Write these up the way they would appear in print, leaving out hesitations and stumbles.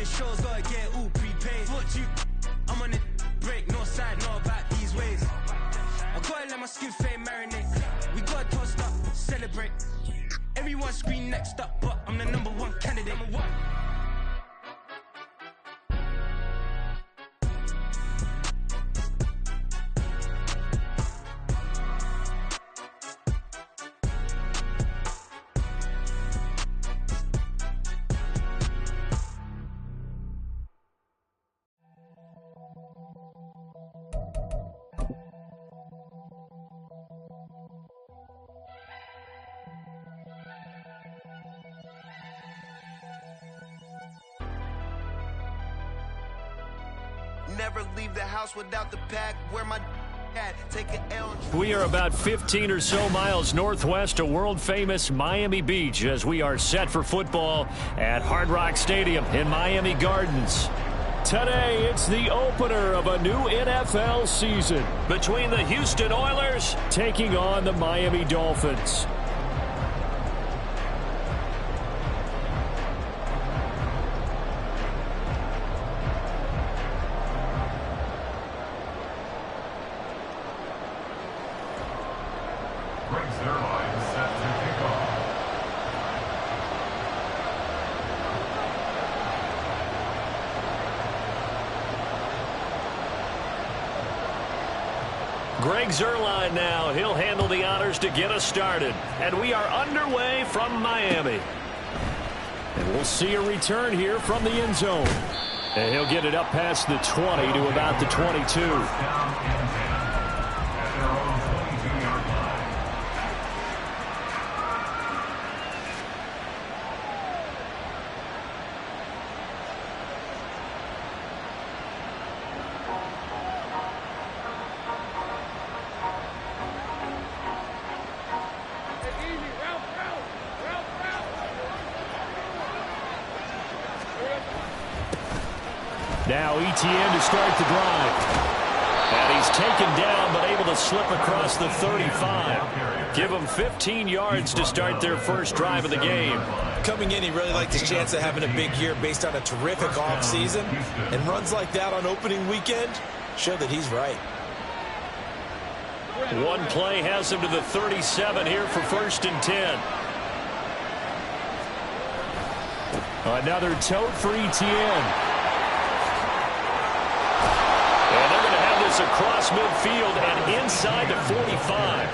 shows, gotta get it all prepaid. What you? I'm on it, break, no side, no about these ways. I gotta let my skin fade marinate. We gotta toast up, celebrate. Everyone scream next up, but I'm the number one candidate. Number one. Never leave the house without the pack. Where my at? Take an L. We are about 15 or so miles northwest of world-famous Miami Beach as we are set for football at Hard Rock Stadium in Miami Gardens. Today, it's the opener of a new NFL season between the Houston Oilers taking on the Miami Dolphins. Greg Zuerlein now. He'll handle the honors to get us started. And we are underway from Miami. And we'll see a return here from the end zone. And he'll get it up past the 20 to about the 22. Now Etienne to start the drive. And he's taken down but able to slip across the 35. Give him 15 yards to start their first drive of the game. Coming in, he really liked his chance of having a big year based on a terrific offseason. And runs like that on opening weekend show that he's right. One play has him to the 37 here for 1st and 10. Another tote for Etienne. Across midfield and inside the 45.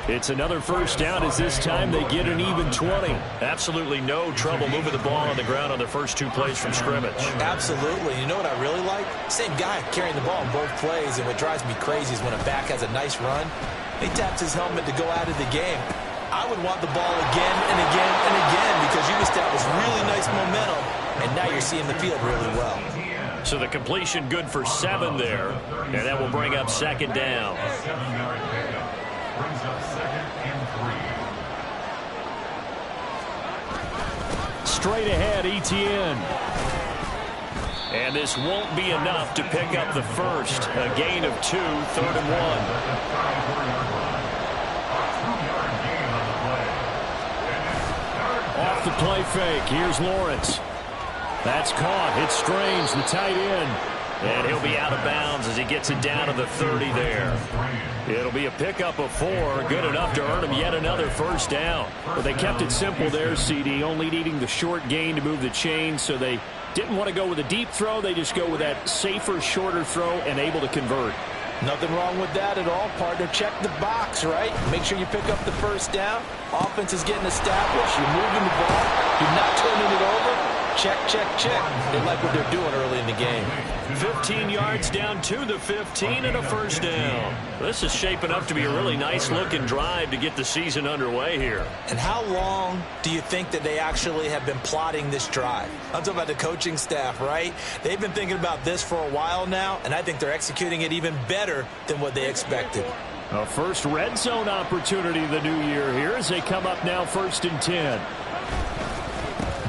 It's another first down as this time they get an even 20. Absolutely no trouble moving the ball on the ground on their first 2 plays from scrimmage. Absolutely. You know what I really like? Same guy carrying the ball in both plays, and what drives me crazy is when a back has a nice run, he taps his helmet to go out of the game. I would want the ball again and again and again because you established really nice momentum, and now you're seeing the field really well. So the completion good for 7 there, and that will bring up 2nd down. Straight ahead, Etienne. And this won't be enough to pick up the first. A gain of 2, 3rd and 1. Off the play fake, here's Lawrence. That's caught. It's Strange, the tight end. And he'll be out of bounds as he gets it down to the 30 there. It'll be a pickup of 4, good enough to earn him yet another first down. But they kept it simple there, CD, only needing the short gain to move the chain, so they didn't want to go with a deep throw. They just go with that safer, shorter throw and able to convert. Nothing wrong with that at all, partner. Check the box, right? Make sure you pick up the first down. Offense is getting established. You're moving the ball. You're not turning it over. Check, check, check. They like what they're doing early in the game. 15 yards down to the 15 and a first down. This is shaping up to be a really nice-looking drive to get the season underway here. And how long do you think that they actually have been plotting this drive? I'm talking about the coaching staff, right? They've been thinking about this for a while now, and I think they're executing it even better than what they expected. A first red zone opportunity the new year here as they come up now 1st and 10.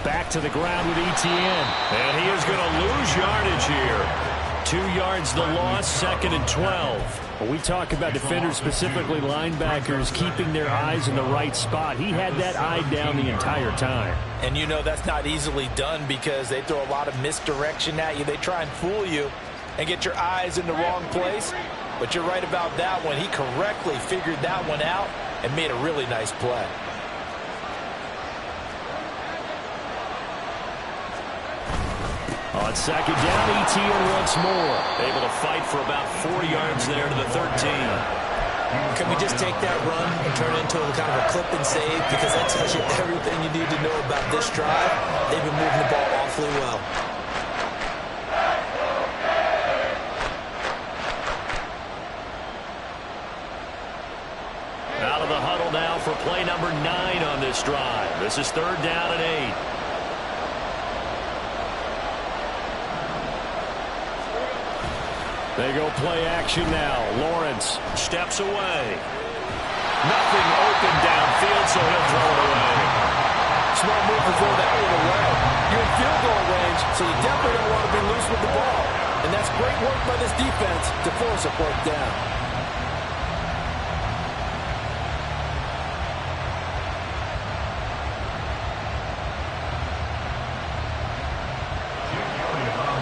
Back to the ground with Etienne. And he is going to lose yardage here. 2 yards the loss, 2nd and 12. When we talk about defenders, specifically linebackers, keeping their eyes in the right spot, he had that eye down the entire time. And you know that's not easily done because they throw a lot of misdirection at you. They try and fool you and get your eyes in the wrong place. But you're right about that one. He correctly figured that one out and made a really nice play. On 2nd down, ETN once more. Able to fight for about 4 yards there to the 13. Can we just take that run and turn it into a kind of a clip and save? Because that tells you everything you need to know about this drive. They've been moving the ball awfully well. Out of the huddle now for play number 9 on this drive. This is 3rd down and 8. They go play action now. Lawrence steps away. Nothing open downfield, so he'll throw it away. Smart move to throw that one away. You're in field goal range, so you definitely don't want to be loose with the ball. And that's great work by this defense to force a fourth down.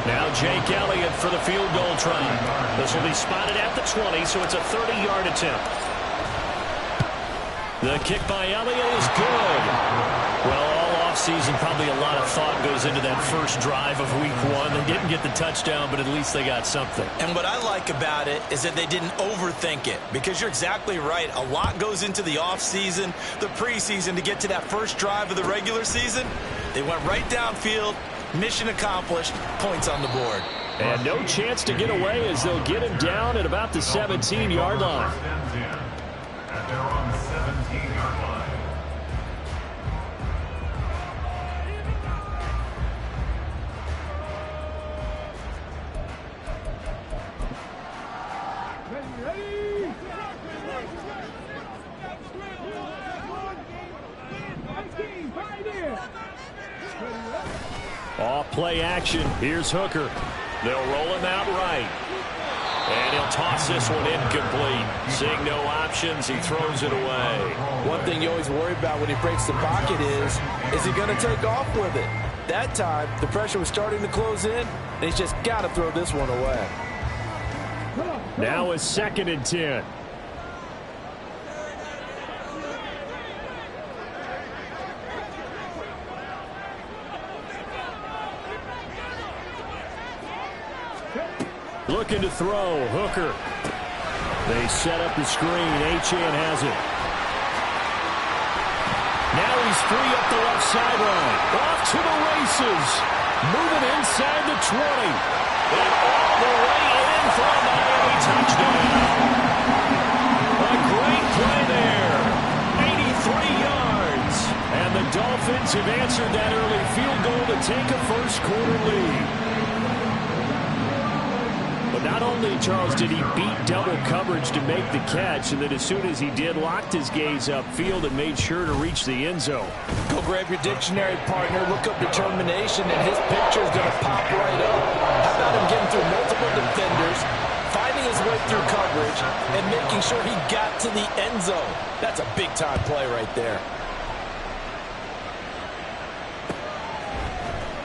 Now Jake Elliott for the field goal try. This will be spotted at the 20, so it's a 30-yard attempt. The kick by Elliott is good. Well, all offseason, probably a lot of thought goes into that first drive of week 1. They didn't get the touchdown, but at least they got something. And what I like about it is that they didn't overthink it, because you're exactly right. A lot goes into the offseason, the preseason to get to that first drive of the regular season. They went right downfield. Mission accomplished. Points on the board. And no chance to get away as they'll get him down at about the 17-yard line. At their own 17-yard line. Off play action. Here's Hooker. They'll roll him out right. And he'll toss this one incomplete. Seeing no options, he throws it away. One thing you always worry about when he breaks the pocket is he going to take off with it? That time, the pressure was starting to close in, and he's just got to throw this one away. Now it's 2nd and 10. Looking to throw. Hooker. They set up the screen. Achane has it. Now he's free up the left sideline. Off to the races. Moving inside the 20. And all the way in for a Miami touchdown. A great play there. 83 yards. And the Dolphins have answered that early field goal to take a first-quarter lead. But not only, Charles, did he beat double coverage to make the catch, and then as soon as he did, locked his gaze upfield and made sure to reach the end zone. Go grab your dictionary, partner. Look up determination, and his picture is going to pop right up. How about him getting through multiple defenders, finding his way through coverage, and making sure he got to the end zone? That's a big-time play right there.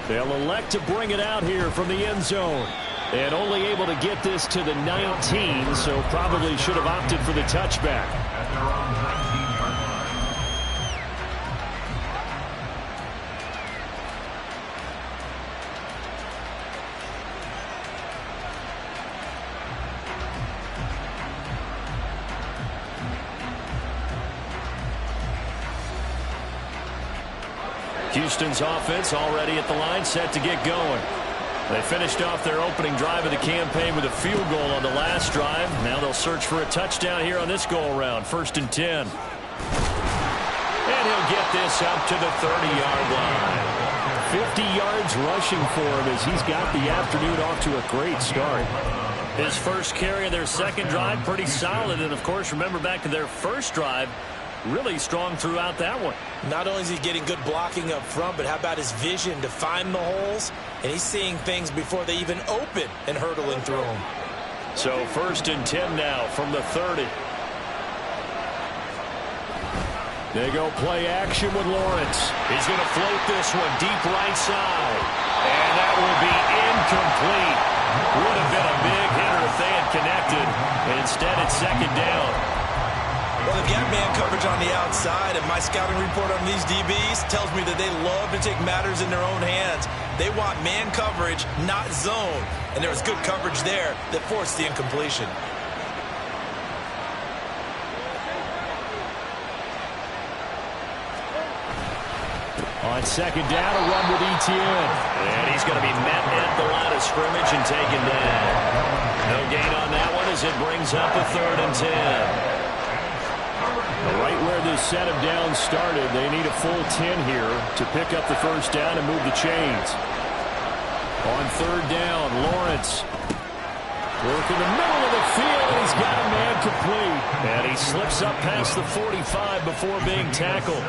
They'll elect to bring it out here from the end zone. And only able to get this to the 19, so probably should have opted for the touchback. At their own 19-yard line. Houston's offense already at the line, set to get going. They finished off their opening drive of the campaign with a field goal on the last drive. Now they'll search for a touchdown here on this go-around. 1st and 10. And he'll get this up to the 30-yard line. 50 yards rushing for him as he's got the afternoon off to a great start. His first carry of their second drive, pretty solid. And, of course, remember back to their first drive, really strong throughout that one. Not only is he getting good blocking up front, but how about his vision to find the holes? And he's seeing things before they even open and hurdling through them. So 1st and 10 now from the 30. They go play action with Lawrence. He's going to float this one deep right side. And that will be incomplete. Would have been a big hitter if they had connected. Instead, it's 2nd down. Well, they've got man coverage on the outside, and my scouting report on these DBs tells me that they love to take matters in their own hands. They want man coverage, not zone. And there was good coverage there that forced the incompletion. On 2nd down, a run with Etienne. And he's going to be met at the line of scrimmage and taken down. No gain on that one as it brings up a 3rd and 10. Right where this set of downs started, they need a full 10 here to pick up the 1st down and move the chains. On 3rd down, Lawrence work in the middle of the field, and he's got a man complete. And he slips up past the 45 before being tackled.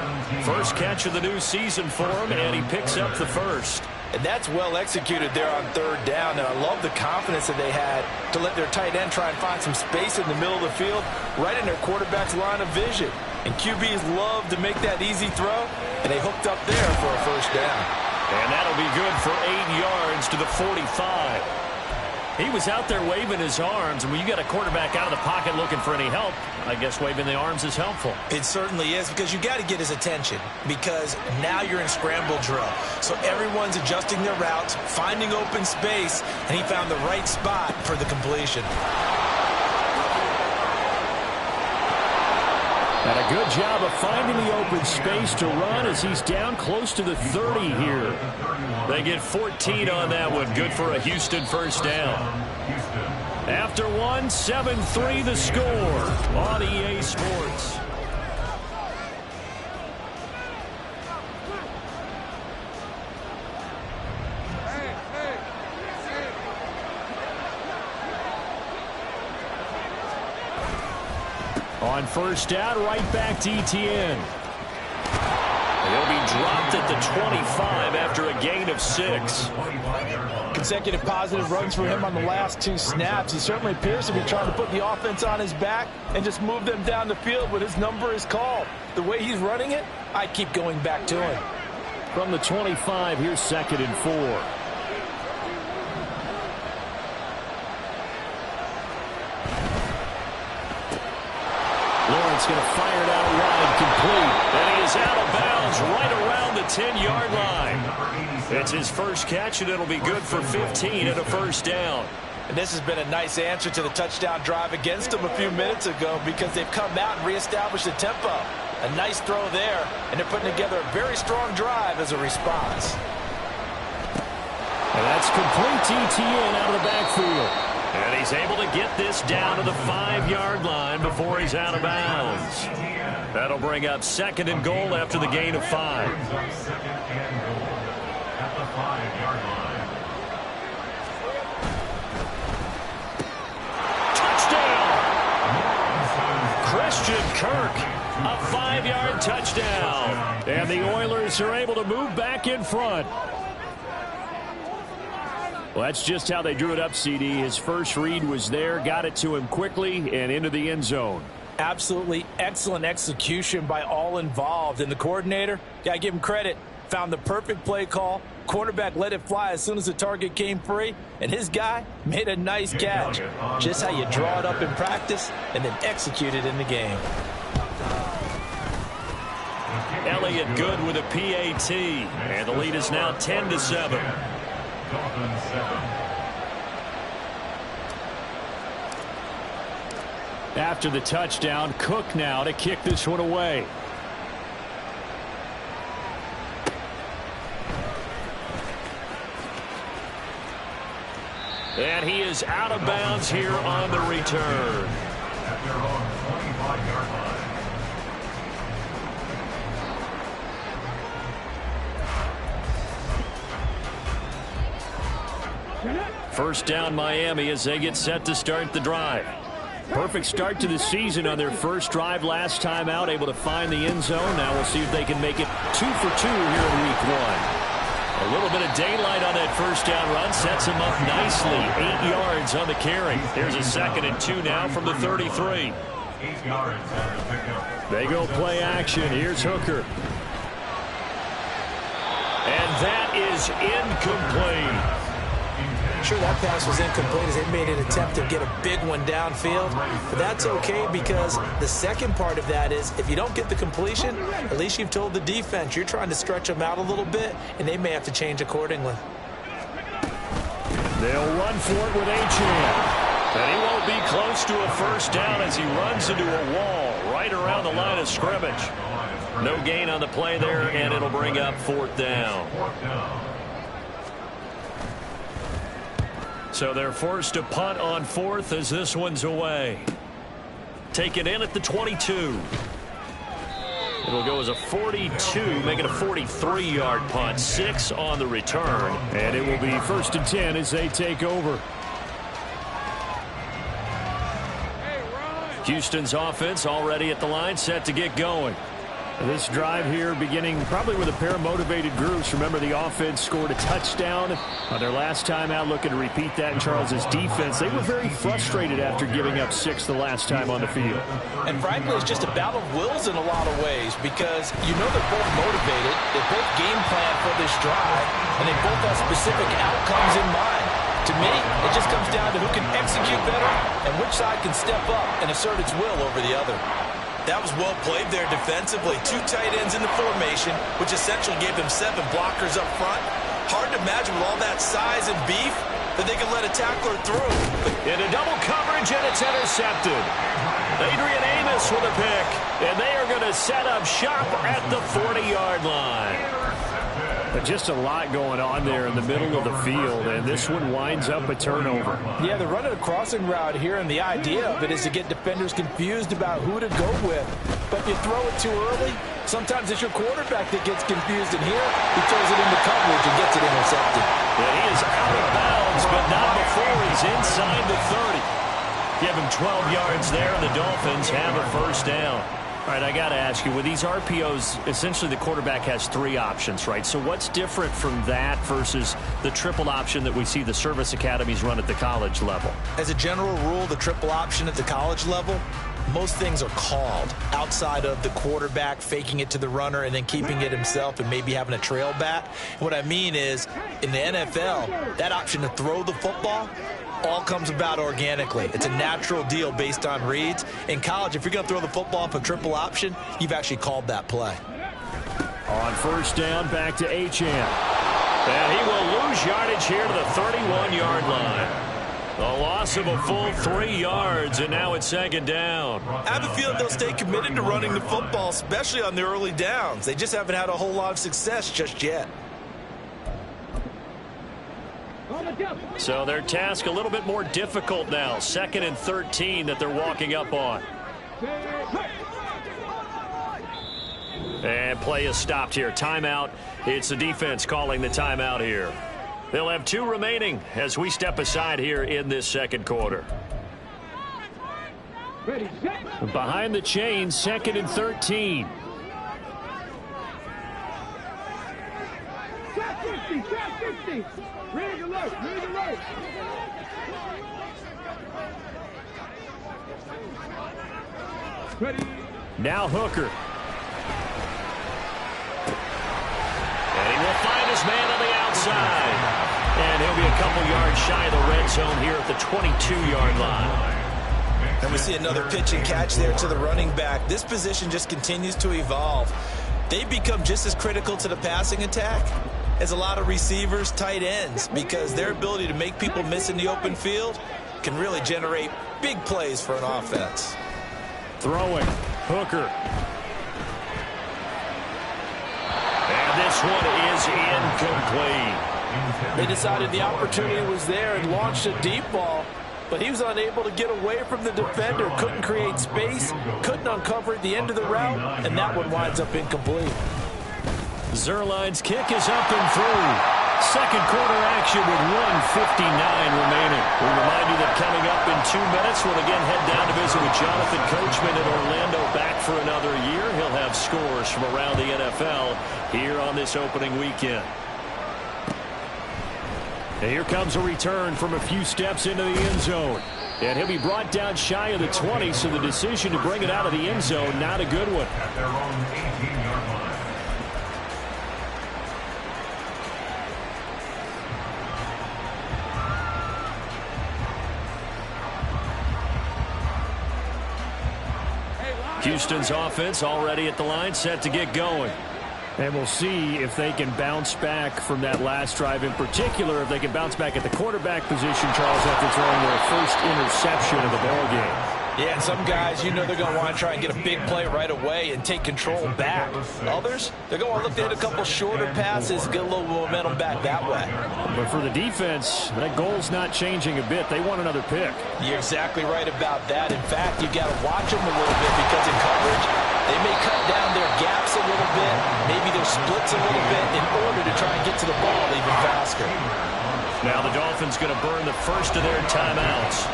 First catch of the new season for him, and he picks up the 1st. And that's well executed there on 3rd down. And I love the confidence that they had to let their tight end try and find some space in the middle of the field, right in their quarterback's line of vision. And QBs love to make that easy throw, and they hooked up there for a 1st down. And that'll be good for 8 yards to the 45. He was out there waving his arms, and when you got a quarterback out of the pocket looking for any help, I guess waving the arms is helpful. It certainly is, because you got to get his attention, because now you're in scramble drill. So everyone's adjusting their routes, finding open space, and he found the right spot for the completion. And a good job of finding the open space to run as he's down close to the 30 here. They get 14 on that one. Good for a Houston 1st down. After one, 7-3 the score on EA Sports. On 1st down, right back to Etienne. He'll be dropped at the 25 after a gain of 6. Consecutive positive runs for him on the last 2 snaps. He certainly appears to be trying to put the offense on his back and just move them down the field when his number is called. The way he's running it, I keep going back to him. From the 25, here's 2nd and 4. Lawrence going to fire it out wide, complete. And he is out of bounds right around the 10-yard line. It's his first catch, and it'll be good for 15 and a 1st down. And this has been a nice answer to the touchdown drive against them a few minutes ago, because they've come out and reestablished the tempo. A nice throw there, and they're putting together a very strong drive as a response. And that's complete to Etienne out of the backfield. And he's able to get this down to the 5-yard line before he's out of bounds. That'll bring up 2nd and goal after the gain of 5. At the 5-yard line. Touchdown! Christian Kirk, a 5-yard touchdown. And the Oilers are able to move back in front. Well, that's just how they drew it up, CD. His first read was there, got it to him quickly, and into the end zone. Absolutely excellent execution by all involved. And the coordinator, got to give him credit, found the perfect play call. Quarterback let it fly as soon as the target came free, and his guy made a nice catch. Just how you draw it up in practice and then execute it in the game. Elliott good with a PAT, and the lead is now 10-7. Dolphins 7. After the touchdown, Cook now to kick this one away. And he is out of bounds here on the return. At their own 25-yard line. First down Miami as they get set to start the drive. Perfect start to the season on their first drive last time out, able to find the end zone. Now we'll see if they can make it 2 for 2 here in week 1. A little bit of daylight on that first down run sets him up nicely. 8 yards on the carry. Here's a 2nd and 2 now from the 33. 8 yards on the pickup. They go play action. Here's Hooker. And that is incomplete. Sure, that pass was incomplete as they made an attempt to get a big one downfield. But that's okay because the second part of that is if you don't get the completion, at least you've told the defense you're trying to stretch them out a little bit, and they may have to change accordingly. They'll run for it with Gm1. And he won't be close to a first down as he runs into a wall right around the line of scrimmage. No gain on the play there, and it'll bring up 4th down. So they're forced to punt on 4th as this one's away. Taken in at the 22. It'll go as a 42, make it a 43-yard punt. 6 on the return. And it will be 1st and 10 as they take over. Houston's offense already at the line, set to get going. This drive here beginning probably with a pair of motivated groups. Remember, the offense scored a touchdown on their last time out, looking to repeat that in Charles's defense. They were very frustrated after giving up 6 the last time on the field. And frankly, it's just a battle of wills in a lot of ways because you know they're both motivated. They both game plan for this drive, and they both have specific outcomes in mind. To me, it just comes down to who can execute better and which side can step up and assert its will over the other. That was well played there defensively. 2 tight ends in the formation, which essentially gave them 7 blockers up front. Hard to imagine with all that size and beef that they can let a tackler through. Into double coverage, and it's intercepted. Adrian Amos with a pick, and they are going to set up shop at the 40-yard line. But just a lot going on there in the middle of the field, and this one winds up a turnover. Yeah, they're running a crossing route here, and the idea of it is to get defenders confused about who to go with. But if you throw it too early, sometimes it's your quarterback that gets confused, and here he throws it into coverage and gets it intercepted. Yeah, he is out of bounds, but not before he's inside the 30. Give him 12 yards there, and the Dolphins have a first down. All right, I got to ask you, with these RPOs, essentially the quarterback has 3 options, right? So what's different from that versus the triple option that we see the service academies run at the college level? As a general rule, the triple option at the college level, most things are called outside of the quarterback faking it to the runner and then keeping it himself and maybe having a trail back. What I mean is, in the NFL, that option to throw the football all comes about organically. It's a natural deal based on reads. In college, if you're going to throw the football off a triple option, you've actually called that play. On first down, back to Gm1. And he will lose yardage here to the 31-yard line. The loss of a full 3 yards, and now it's 2nd down. I have a feeling they'll stay committed to running the football, especially on the early downs. They just haven't had a whole lot of success just yet. So their task a little bit more difficult now. 2nd and 13 that they're walking up on. And play is stopped here. Timeout. It's the defense calling the timeout here. They'll have 2 remaining as we step aside here in this 2nd quarter. Behind the chains, 2nd and 13. Now Hooker. And he will find his man on the outside. And he'll be a couple yards shy of the red zone here at the 22-yard line. And we see another pitch and catch there to the running back. This position just continues to evolve. They become just as critical to the passing attack as a lot of receivers, tight ends, because their ability to make people miss in the open field can really generate big plays for an offense. Throwing, Hooker. And this one is incomplete. They decided the opportunity was there and launched a deep ball, but he was unable to get away from the defender, couldn't create space, couldn't uncover at the end of the route, and that one winds up incomplete. Zerline's kick is up and through. Second quarter action with 1:59 remaining. We remind you that coming up in 2 minutes, we'll again head down to visit with Jonathan Coachman in Orlando, back for another year. He'll have scores from around the NFL here on this opening weekend. And here comes a return from a few steps into the end zone. And he'll be brought down shy of the 20, so the decision to bring it out of the end zone, not a good one. At their own 18-yard line. Houston's offense already at the line, set to get going. And we'll see if they can bounce back from that last drive, in particular if they can bounce back at the quarterback position, Charles, after throwing their first interception of the ballgame. Yeah, and some guys, you know they're going to want to try and get a big play right away and take control back. Others, they're going to look to hit a couple shorter passes, get a little momentum back that way. But for the defense, that goal's not changing a bit. They want another pick. You're exactly right about that. In fact, you've got to watch them a little bit because in coverage, they may cut down their gaps a little bit, maybe their splits a little bit in order to try and get to the ball even faster. Now the Dolphins going to burn the first of their timeouts,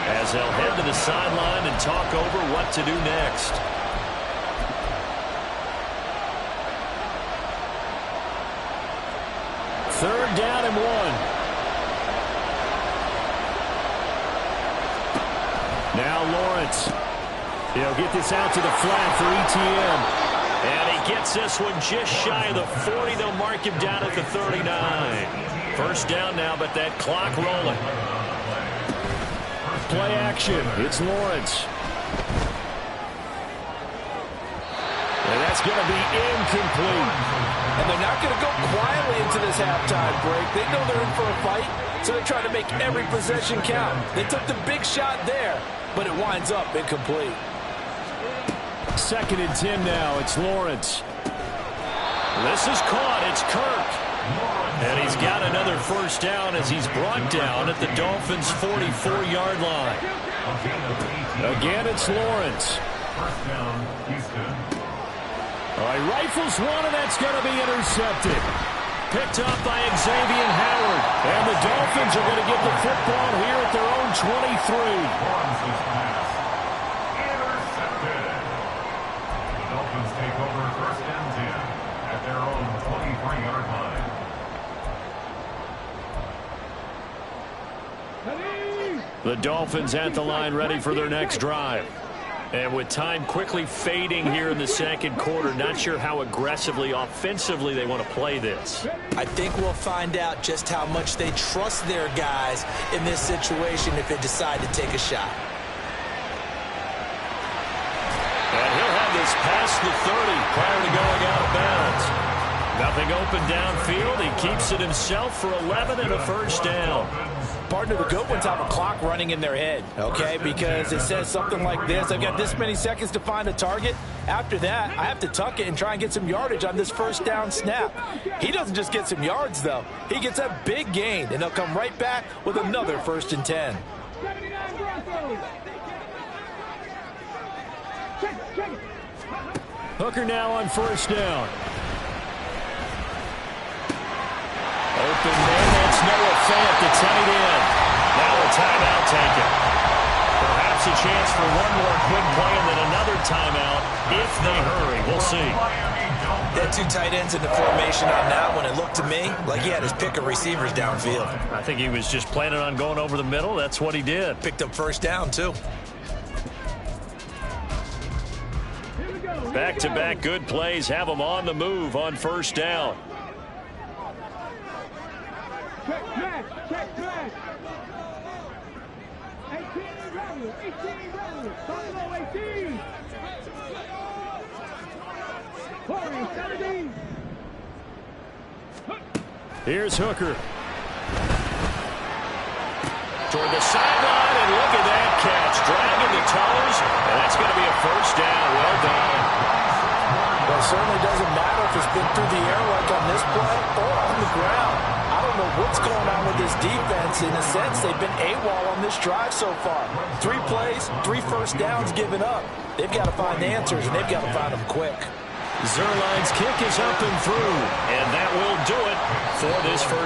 as they'll head to the sideline and talk over what to do next. Third down and 1. Now Lawrence. He'll get this out to the flat for ETN. And he gets this one just shy of the 40. They'll mark him down at the 39. First down now, but that clock rolling. Play action. It's Lawrence. And that's going to be incomplete. And they're not going to go quietly into this halftime break. They know they're in for a fight, so they're trying to make every possession count. They took the big shot there, but it winds up incomplete. Second and 10 now. It's Lawrence. This is caught. It's Kirk. And he's got another first down as he's brought down at the Dolphins' 44-yard line. Again, it's Lawrence. First down, Houston. All right, rifles one, and that's going to be intercepted. Picked up by Xavier Howard. And the Dolphins are going to get the football here at their own 23. Forms this pass. Intercepted. The Dolphins take over first and 10 at their own 23-yard line. The Dolphins at the line, ready for their next drive. And with time quickly fading here in the second quarter, not sure how aggressively, offensively they want to play this. I think we'll find out just how much they trust their guys in this situation if they decide to take a shot. And he'll have this past the 30 prior to going out of bounds. Nothing open downfield. He keeps it himself for 11 and a first down. Partner, the good ones have a clock running in their head, okay? Because it says something like this. I've got this many seconds to find a target. After that, I have to tuck it and try and get some yardage on this first down snap. He doesn't just get some yards, though. He gets a big gain, and they'll come right back with another first and 10. Hooker now on first down. Open man, that's Noah Fant, the tight end. Now a timeout taken. Perhaps a chance for one more quick play and then another timeout if they hurry. We'll see. They had two tight ends in the formation on that one. It looked to me like he had his pick of receivers downfield. I think he was just planning on going over the middle. That's what he did. Picked up first down, too. Back-to-back good plays have them on the move on first down. Check back. 18 running. 18. 17. Here's Hooker. Toward the sideline, and look at that catch. Dragging the toes, and that's going to be a first down. Well done. Well, it certainly doesn't matter if it's been through the air like on this play or on the ground. I don't know what's going on with this defense. In a sense, they've been AWOL on this drive so far. 3 plays, 3 first downs given up. They've got to find answers, and they've got to find them quick. Zerline's kick is up and through, and that will do it for this first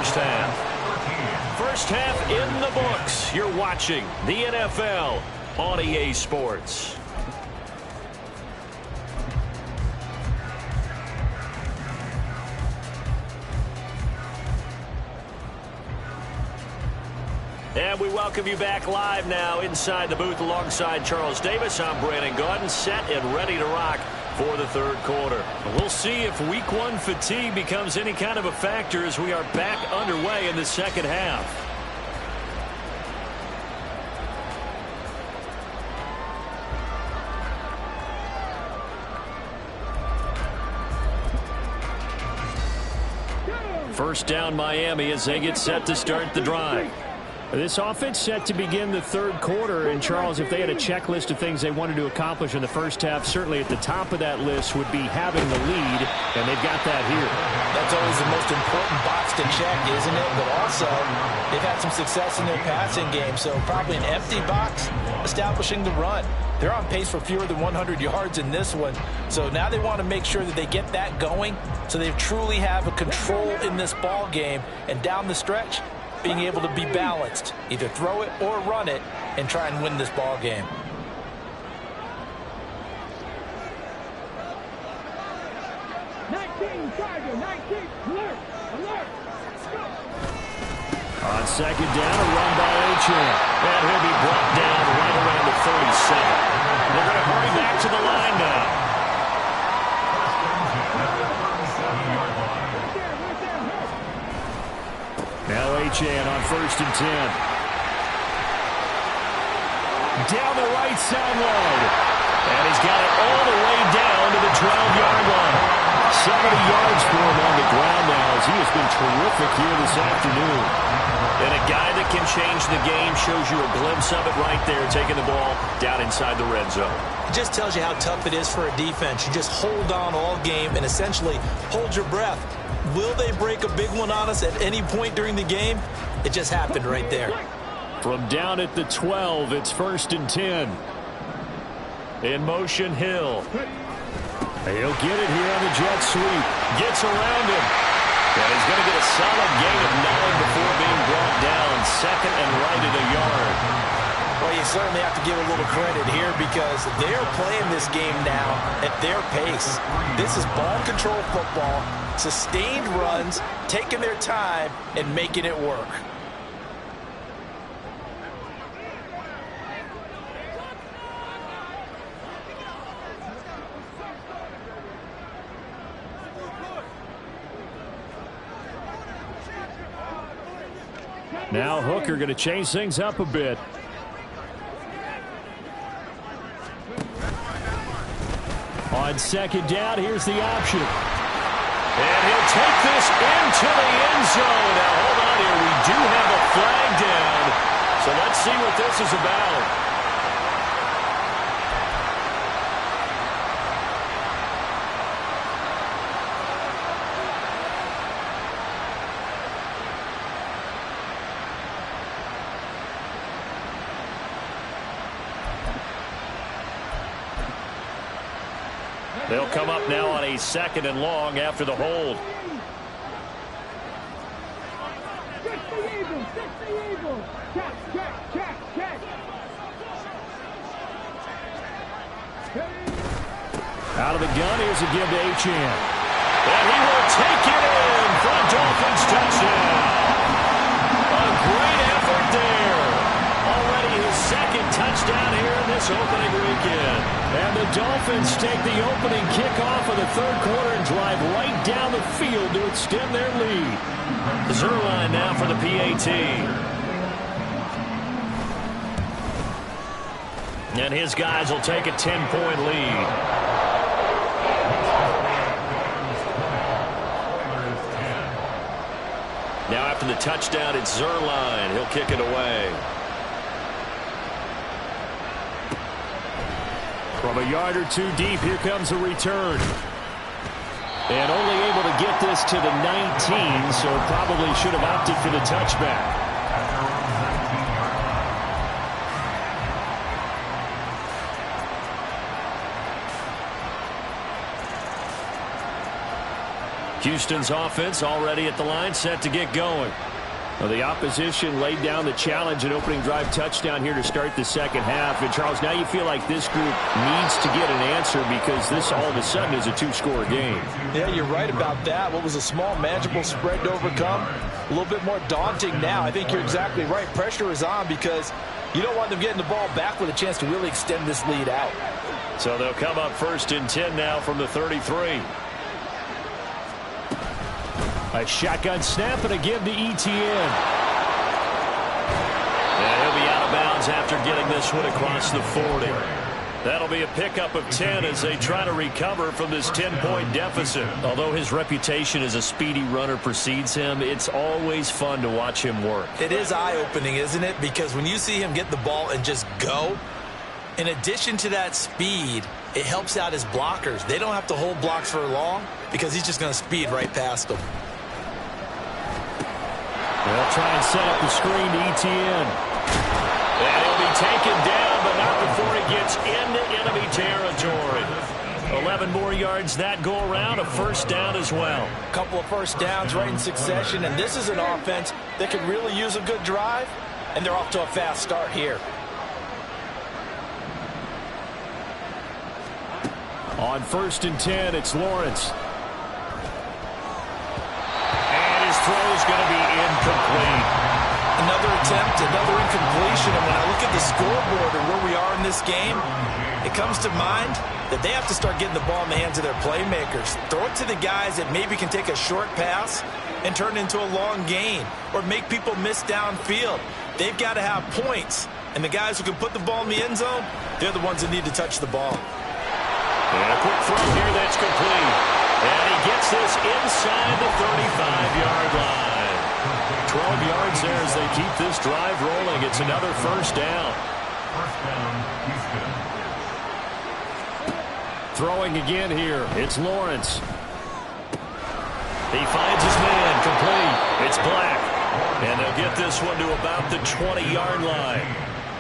First half in the books. You're watching the NFL on EA Sports. And we welcome you back live now inside the booth alongside Charles Davis. I'm Brandon Gaudin, set and ready to rock for the third quarter. We'll see if week one fatigue becomes any kind of a factor as we are back underway in the second half. First down Miami as they get set to start the drive. This offense set to begin the third quarter, and Charles, if they had a checklist of things they wanted to accomplish in the first half, certainly at the top of that list would be having the lead, and they've got that here. That's always the most important box to check, isn't it? But also, they've had some success in their passing game, so probably an empty box establishing the run. They're on pace for fewer than 100 yards in this one, so now they want to make sure that they get that going so they truly have a control in this ball game, and down the stretch, being able to be balanced, either throw it or run it, and try and win this ball game. On second down, a run by Gm1. And he'll be brought down right around the 37. They're going to hurry back to the line now. Now Gm1 on 1st and 10. Down the right sideline. And he's got it all the way down to the 12-yard line. 70 yards for him on the ground now as he has been terrific here this afternoon. And a guy that can change the game, shows you a glimpse of it right there, taking the ball down inside the red zone. It just tells you how tough it is for a defense. You just hold on all game and essentially hold your breath. Will they break a big one on us at any point during the game? It just happened right there. From down at the 12, it's 1st and 10. In motion, Hill. He'll get it here on the jet sweep. Gets around him. And he's going to get a solid gain of 9 before being brought down. Second and right at a yard. Well, you certainly have to give a little credit here because they're playing this game now at their pace. This is ball control football, sustained runs, taking their time, and making it work. Now Hooker going to change things up a bit. On second down, here's the option. And he'll take this into the end zone. Now, hold on here. We do have a flag down. So let's see what this is about. They'll come up now on a 2nd and long after the hold. Out of the gun, here's a give to Gm1. And he will take it in for a Dolphins touchdown. A great effort there. Already his 2nd touchdown here in this opening weekend. And the Dolphins take the opening kickoff of the third quarter and drive right down the field to extend their lead. Zerline now for the PAT. And his guys will take a 10-point lead. Now after the touchdown, it's Zerline. He'll kick it away. From a yard or two deep, here comes a return. And only able to get this to the 19, so probably should have opted for the touchback. Houston's offense already at the line, set to get going. Well, the opposition laid down the challenge and opening drive touchdown here to start the second half. And, Charles, now you feel like this group needs to get an answer because this all of a sudden is a two-score game. Yeah, you're right about that. What was a small, manageable spread to overcome, a little bit more daunting now. I think you're exactly right. Pressure is on because you don't want them getting the ball back with a chance to really extend this lead out. So they'll come up 1st and 10 now from the 33. A shotgun snap and a give to Etienne. And he'll be out of bounds after getting this one across the 40. That'll be a pickup of 10 as they try to recover from this 10-point deficit. Although his reputation as a speedy runner precedes him, it's always fun to watch him work. It is eye-opening, isn't it? Because when you see him get the ball and just go, in addition to that speed, it helps out his blockers. They don't have to hold blocks for long because he's just going to speed right past them. They'll try and set up the screen to Etienne. And he'll be taken down, but not before he gets into enemy territory. 11 more yards that go around, a 1st down as well. A couple of 1st downs right in succession, and this is an offense that could really use a good drive, and they're off to a fast start here. On 1st and 10, it's Lawrence. Throw is going to be incomplete. Another attempt, another incompletion. And when I look at the scoreboard and where we are in this game, it comes to mind that they have to start getting the ball in the hands of their playmakers. Throw it to the guys that maybe can take a short pass and turn it into a long gain or make people miss downfield. They've got to have points. And the guys who can put the ball in the end zone, they're the ones that need to touch the ball. And a quick throw here that's complete. And he gets this inside the 35-yard line. 12 yards there as they keep this drive rolling. It's another 1st down. 1st down, Houston. Throwing again here. It's Lawrence. He finds his man. Complete. It's Black. And they'll get this one to about the 20-yard line.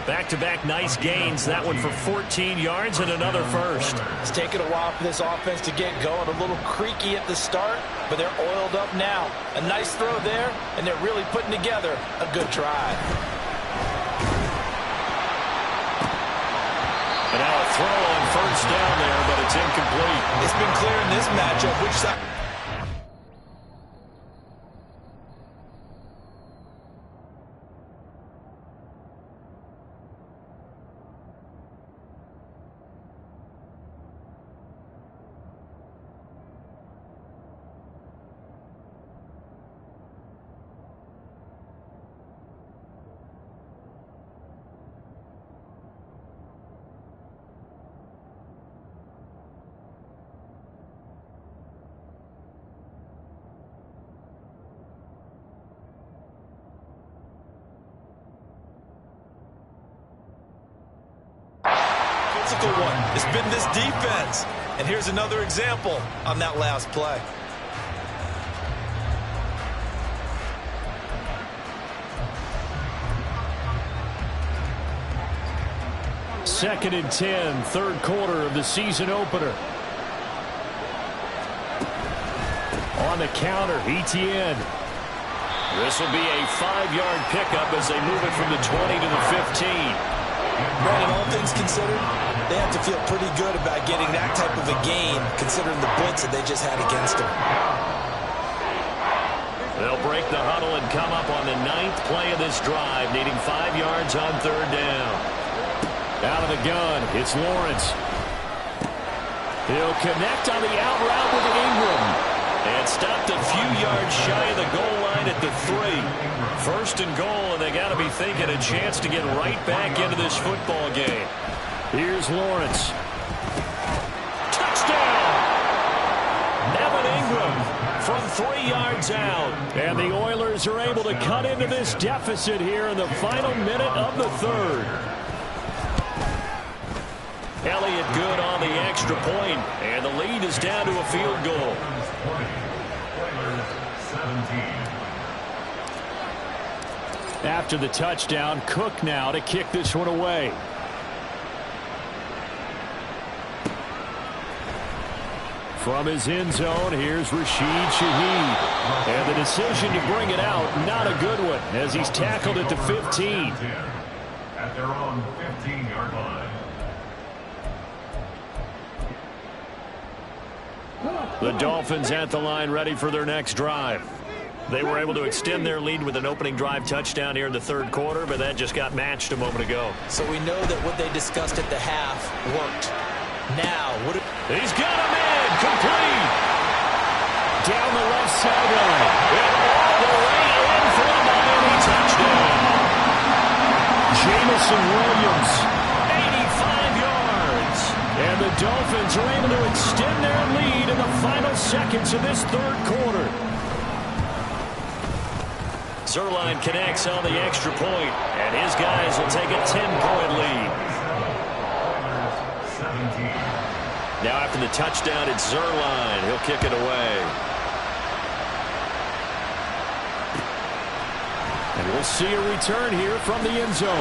Back-to-back nice gains. That one for 14 yards and another 1st. It's taken a while for this offense to get going. A little creaky at the start, but they're oiled up now. A nice throw there, and they're really putting together a good drive. And now a throw on 1st down there, but it's incomplete. It's been clear in this matchup which side. One. It's been this defense. And here's another example on that last play. Second and 10, 3rd quarter of the season opener. On the counter, Etienne. This will be a 5-yard pickup as they move it from the 20 to the 15. Brandon, all things considered, they have to feel pretty good about getting that type of a gain, considering the blitz that they just had against them. They'll break the huddle and come up on the 9th play of this drive, needing 5 yards on 3rd down. Out of the gun, it's Lawrence. He'll connect on the out route with Ingram. And stopped a few yards shy of the goal line at the 3. 1st and goal, and they got to be thinking a chance to get right back into this football game. Here's Lawrence. Touchdown! Evan Ingram from 3 yards out. And the Oilers are able to cut into this deficit here in the final minute of the 3rd. Elliott good on the extra point, and the lead is down to a field goal. After the touchdown, Cook now to kick this one away. From his end zone, here's Rashid Shaheed. And the decision to bring it out, not a good one, as he's tackled at the 15. At their own 15-yard line. The Dolphins at the line, ready for their next drive. They were able to extend their lead with an opening drive touchdown here in the third quarter, but that just got matched a moment ago. So we know that what they discussed at the half worked. Now, he's got him in, complete. Down the left sideline. And all the way in for a Miami touchdown. Jamison Williams, 85 yards. And the Dolphins are able to extend their lead in the final seconds of this third quarter. Zerline connects on the extra point, and his guys will take a 10-point lead. Now after the touchdown, it's Zerline. He'll kick it away. And we'll see a return here from the end zone.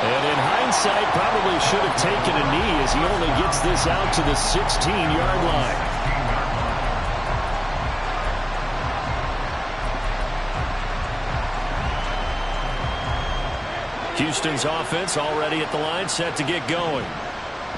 And in hindsight, probably should have taken a knee as he only gets this out to the 16-yard line. Houston's offense already at the line, set to get going.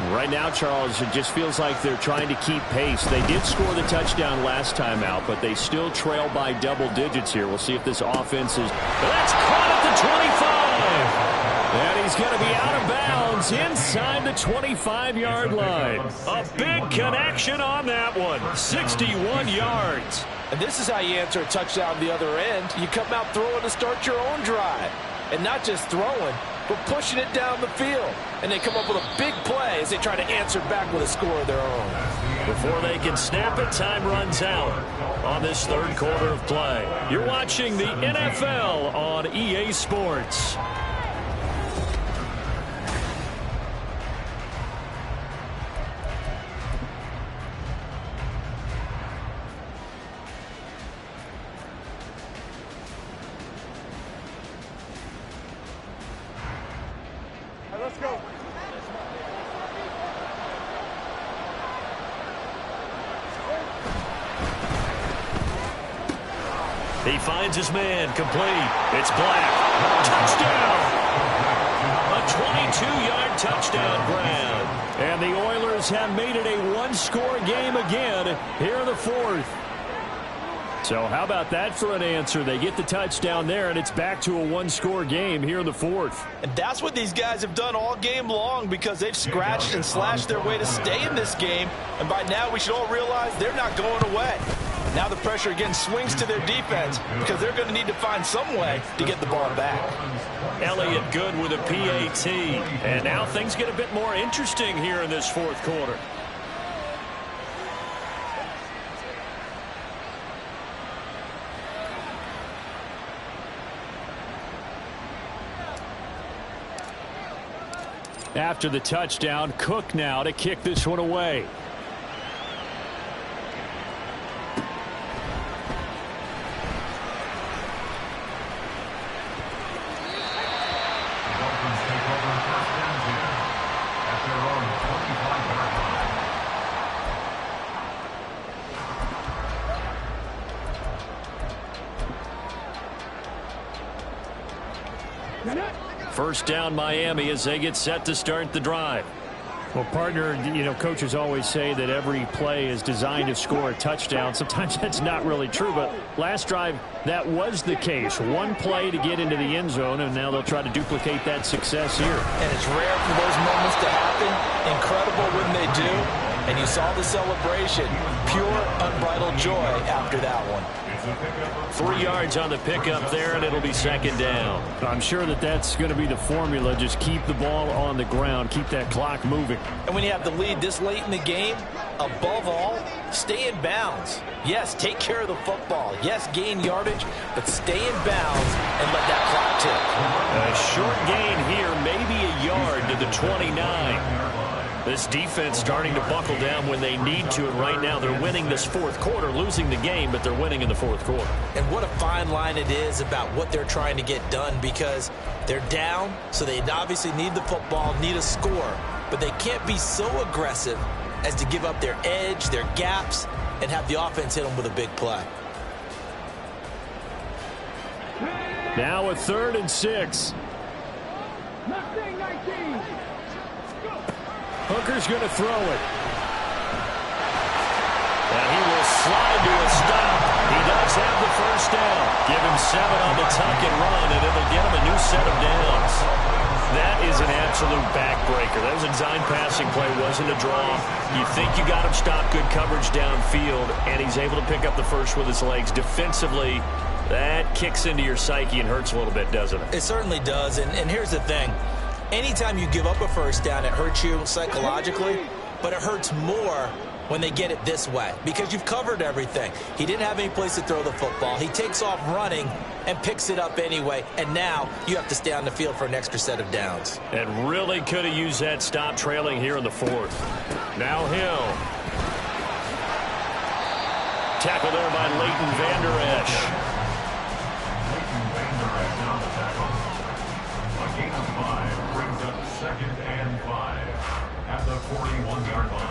Right now, Charles, it just feels like they're trying to keep pace. They did score the touchdown last time out, but they still trail by double digits here. We'll see if this offense is... That's caught at the 25! And he's going to be out of bounds inside the 25-yard line. A big connection on that one. 61 yards. And this is how you answer a touchdown the other end. You come out throwing to start your own drive. And not just throwing, but pushing it down the field. And they come up with a big play as they try to answer back with a score of their own. Before they can snap it, time runs out on this third quarter of play. You're watching the NFL on EA Sports. Let's go. He finds his man, complete. It's Black. Touchdown! A 22-yard touchdown grab. And the Oilers have made it a one-score game again here in the fourth. So how about that for an answer? They get the touchdown there, and it's back to a one-score game here in the fourth. And that's what these guys have done all game long because they've scratched and slashed their way to stay in this game. And by now we should all realize they're not going away. Now the pressure again swings to their defense because they're going to need to find some way to get the ball back. Elliott good with a PAT. And now things get a bit more interesting here in this fourth quarter. After the touchdown, Cook now to kick this one away. First down, Miami, as they get set to start the drive. Well, partner, you know, coaches always say that every play is designed to score a touchdown. Sometimes that's not really true, but last drive, that was the case. One play to get into the end zone, and now they'll try to duplicate that success here. And it's rare for those moments to happen. Incredible when they do. And you saw the celebration. Pure, unbridled joy after that one. 3 yards on the pickup there, and it'll be second down. I'm sure that that's going to be the formula. Just keep the ball on the ground. Keep that clock moving. And when you have the lead this late in the game, above all, stay in bounds. Yes, take care of the football. Yes, gain yardage, but stay in bounds and let that clock tick. A short gain here, maybe a yard to the 29. This defense starting to buckle down when they need to, and right now they're winning this fourth quarter, losing the game, but they're winning in the fourth quarter. And what a fine line it is about what they're trying to get done, because they're down, so they obviously need the football, need a score, but they can't be so aggressive as to give up their edge, their gaps, and have the offense hit them with a big play. Now a 3rd and 6. Hooker's going to throw it. And he will slide to a stop. He does have the first down. Give him 7 on the tuck and run, and it'll get him a new set of downs. That is an absolute backbreaker. That was a design passing play, wasn't a draw. You think you got him stopped, good coverage downfield, and he's able to pick up the first with his legs. Defensively, that kicks into your psyche and hurts a little bit, doesn't it? It certainly does, and here's the thing. Anytime you give up a first down, it hurts you psychologically, but it hurts more when they get it this way because you've covered everything. He didn't have any place to throw the football. He takes off running and picks it up anyway, and now you have to stay on the field for an extra set of downs. And really could have used that stop trailing here in the 4th. Now Hill. Tackle there by Leighton Vander Esch. Leighton Vander Esch on the tackle. A gain of 5 brings up 2nd and 5 at the 41-yard line.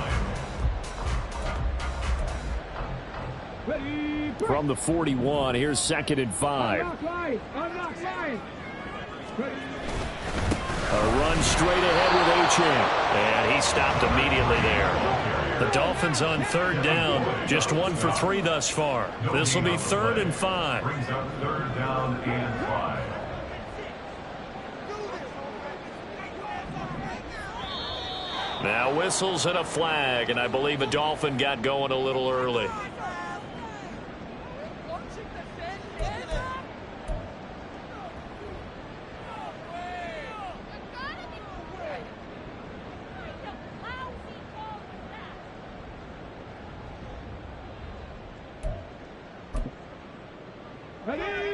From the 41, here's 2nd and 5. A run straight ahead with Achane. And he stopped immediately there. The Dolphins on 3rd down, just 1 for 3 thus far. This will be 3rd and 5. Brings up 3rd down and 5. Now whistles and a flag, and I believe a Dolphin got going a little early.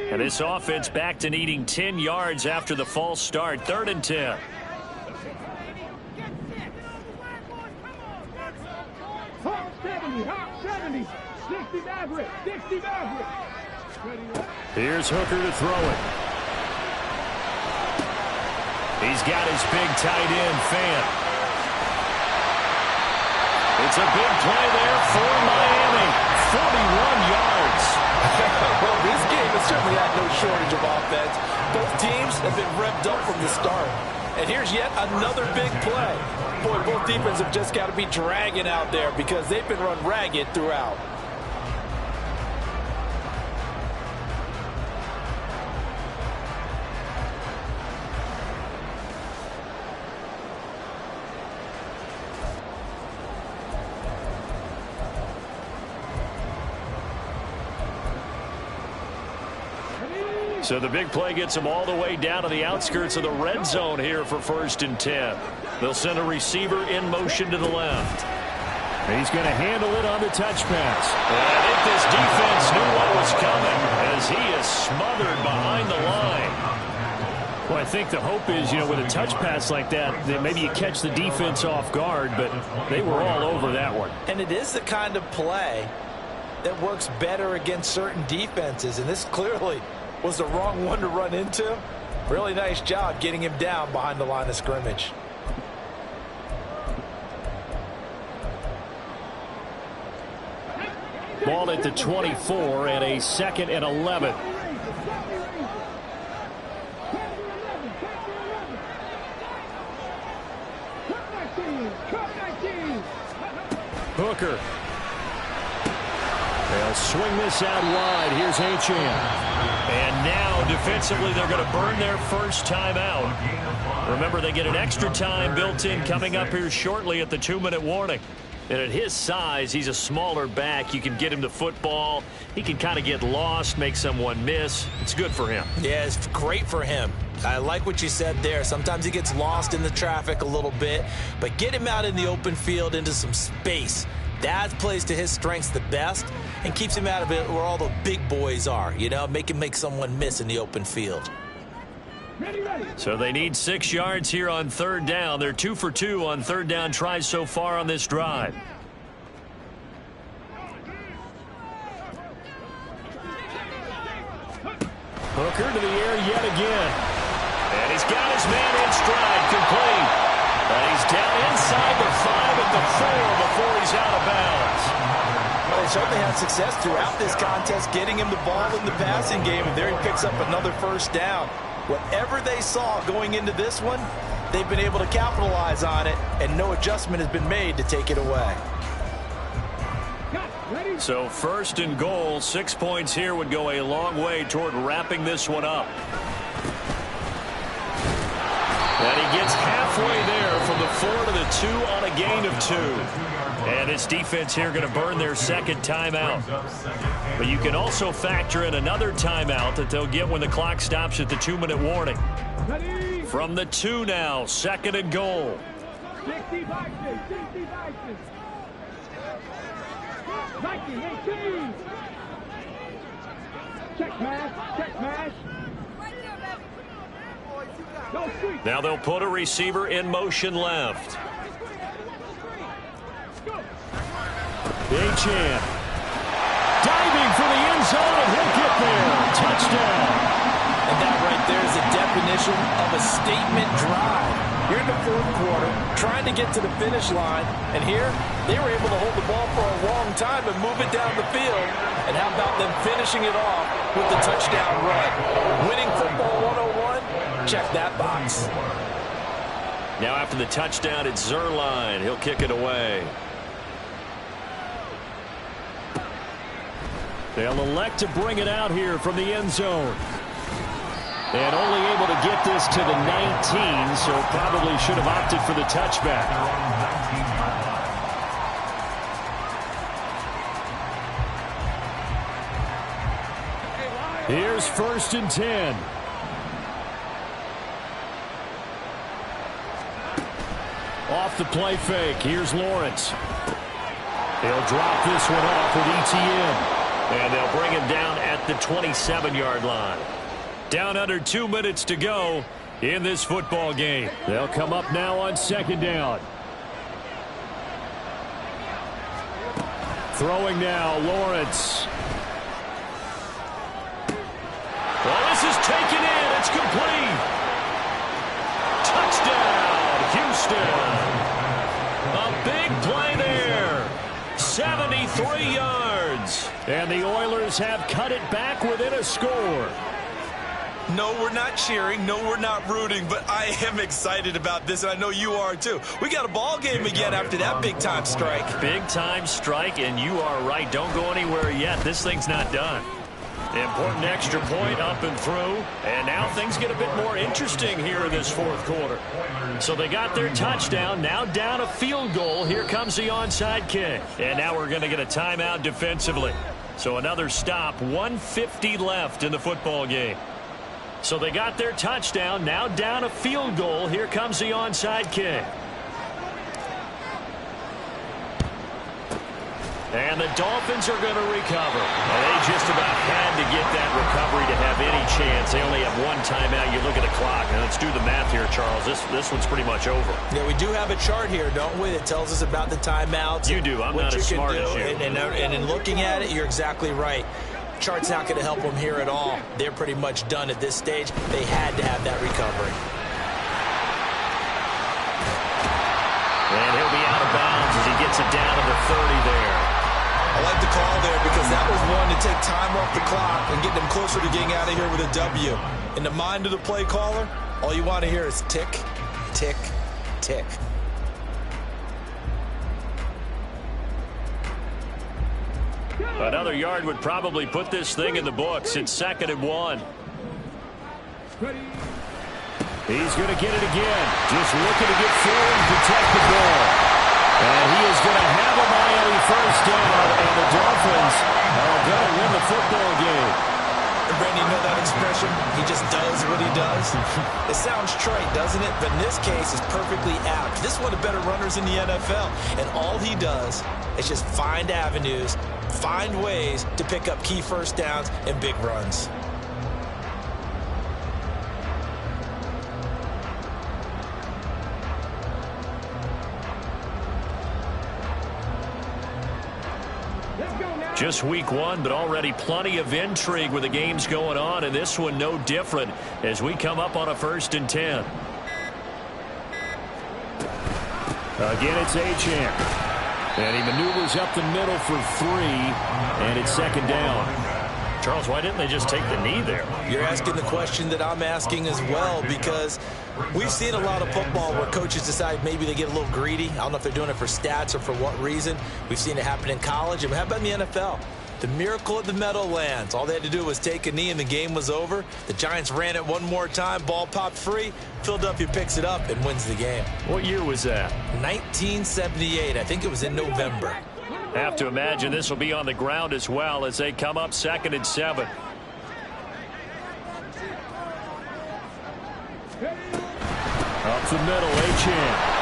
And this offense back to needing 10 yards after the false start. 3rd and 10. Here's Hooker to throw it. He's got his big tight end, Fant. It's a big play there for Miami. 41 yards. Well, this game has certainly had no shortage of offense. Both teams have been revved up from the start. And here's yet another big play. Boy, both defenses have just got to be dragging out there because they've been run ragged throughout. So the big play gets them all the way down to the outskirts of the red zone here for 1st and 10. They'll send a receiver in motion to the left. He's going to handle it on the touch pass. And I think this defense knew what was coming as he is smothered behind the line. Well, I think the hope is, with a touch pass like that maybe you catch the defense off guard, but they were all over that one. And it is the kind of play that works better against certain defenses, and this clearly was the wrong one to run into. Really nice job getting him down behind the line of scrimmage. Ball at the 24 and a 2nd and 11. Hooker. They'll swing this out wide. Here's Achane. And now, defensively, they're going to burn their first time out. Remember, they get an extra time built in coming up here shortly at the 2-minute warning. And at his size, he's a smaller back. You can get him the football. He can kind of get lost, make someone miss. It's good for him. Yeah, it's great for him. I like what you said there. Sometimes he gets lost in the traffic a little bit, but get him out in the open field into some space. That plays to his strengths the best and keeps him out of it where all the big boys are, make him make someone miss in the open field. So they need 6 yards here on 3rd down. They're 2 for 2 on 3rd down tries so far on this drive. Hooker to the air yet again. And he's got his man in stride, complete. And he's down inside the 5 at the 4 before he's out of bounds. Well, they certainly had success throughout this contest getting him the ball in the passing game, and there he picks up another first down. Whatever they saw going into this one, they've been able to capitalize on it, and no adjustment has been made to take it away. So 1st and goal, 6 points here would go a long way toward wrapping this one up. And he gets halfway there from the 4 to the 2 on a gain of 2. And this defense here going to burn their second timeout. But you can also factor in another timeout that they'll get when the clock stops at the 2-minute warning. From the 2 now, 2nd and goal. 60 boxes, 60 boxes. 19, check mash, check mash. Now they'll put a receiver in motion left. Gm1 diving for the end zone, and he'll get there. Touchdown. And that right there is a definition of a statement drive. You're in the 4th quarter, trying to get to the finish line, and here they were able to hold the ball for a long time and move it down the field. And how about them finishing it off with the touchdown run? Winning football 101, check that box. Now after the touchdown, it's Zuerlein. He'll kick it away. They'll elect to bring it out here from the end zone. And only able to get this to the 19, so probably should have opted for the touchback. Here's 1st and 10. Off the play fake. Here's Lawrence. They'll drop this one off with ETN. And they'll bring him down at the 27-yard line. Down under 2 minutes to go in this football game. They'll come up now on 2nd down. Throwing now, Lawrence. Well, this is taken in. It's complete. Touchdown, Houston. A big play there. 73 yards. And the Oilers have cut it back within a score. No, we're not cheering. No, we're not rooting. But I am excited about this, and I know you are too. We got a ball game again after that big-time strike. Big-time strike, and you are right. Don't go anywhere yet. This thing's not done. Important extra point up and through. And now things get a bit more interesting here in this 4th quarter. So they got their touchdown. Now down a field goal. Here comes the onside kick. And now we're going to get a timeout defensively. So another stop. 1:50 left in the football game. So they got their touchdown. Now down a field goal. Here comes the onside kick. And the Dolphins are going to recover. And they just about had to get that recovery to have any chance. They only have one timeout. You look at the clock. Now let's do the math here, Charles. This one's pretty much over. Yeah, we do have a chart here, don't we, that tells us about the timeouts. You do. I'm not as smart as you. And in looking at it, you're exactly right. Chart's not going to help them here at all. They're pretty much done at this stage. They had to have that recovery. And he'll be out of bounds as he gets it down to the 30 there. I like the call there because that was one to take time off the clock and get them closer to getting out of here with a W. In the mind of the play caller, all you want to hear is tick, tick, tick. Another yard would probably put this thing in the books. It's 2nd and 1. He's going to get it again. Just looking to get forward and protect the ball. And he is going to have a Miami first down, and the Dolphins are going to win the football game. And Brandon, you know that expression? He just does what he does. It sounds trite, doesn't it? But in this case, it's perfectly apt. This is one of the better runners in the NFL. And all he does is just find avenues, find ways to pick up key first downs and big runs. Just week 1, but already plenty of intrigue with the games going on, and this one no different as we come up on a 1st and 10. Again, it's Gm1. And he maneuvers up the middle for 3, and it's second down. Charles, why didn't they just take the knee there? You're asking the question that I'm asking as well, because we've seen a lot of football where coaches decide maybe they get a little greedy. I don't know if they're doing it for stats or for what reason. We've seen it happen in college, and how about in the NFL? The miracle of the Meadowlands. All they had to do was take a knee and the game was over. The Giants ran it one more time. Ball popped free. Philadelphia picks it up and wins the game. What year was that? 1978. I think it was in November. Have to imagine this will be on the ground as well as they come up 2nd and 7. Up the middle, Achane.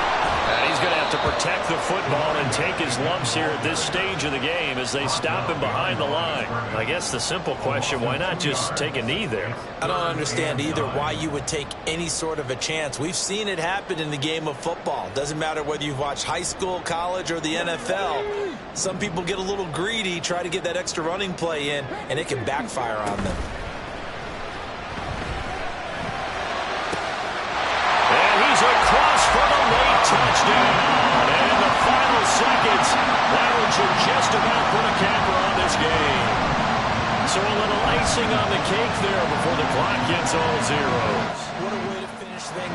And he's going to have to protect the football and take his lumps here at this stage of the game as they stop him behind the line. I guess the simple question, why not just take a knee there? I don't understand either why you would take any sort of a chance. We've seen it happen in the game of football. Doesn't matter whether you've watched high school, college, or the NFL. Some people get a little greedy, try to get that extra running play in, and it can backfire on them. Across for the late touchdown. And the final seconds, that should just about put a capper on this game. So a little icing on the cake there before the clock gets all zeros. What a way to finish things.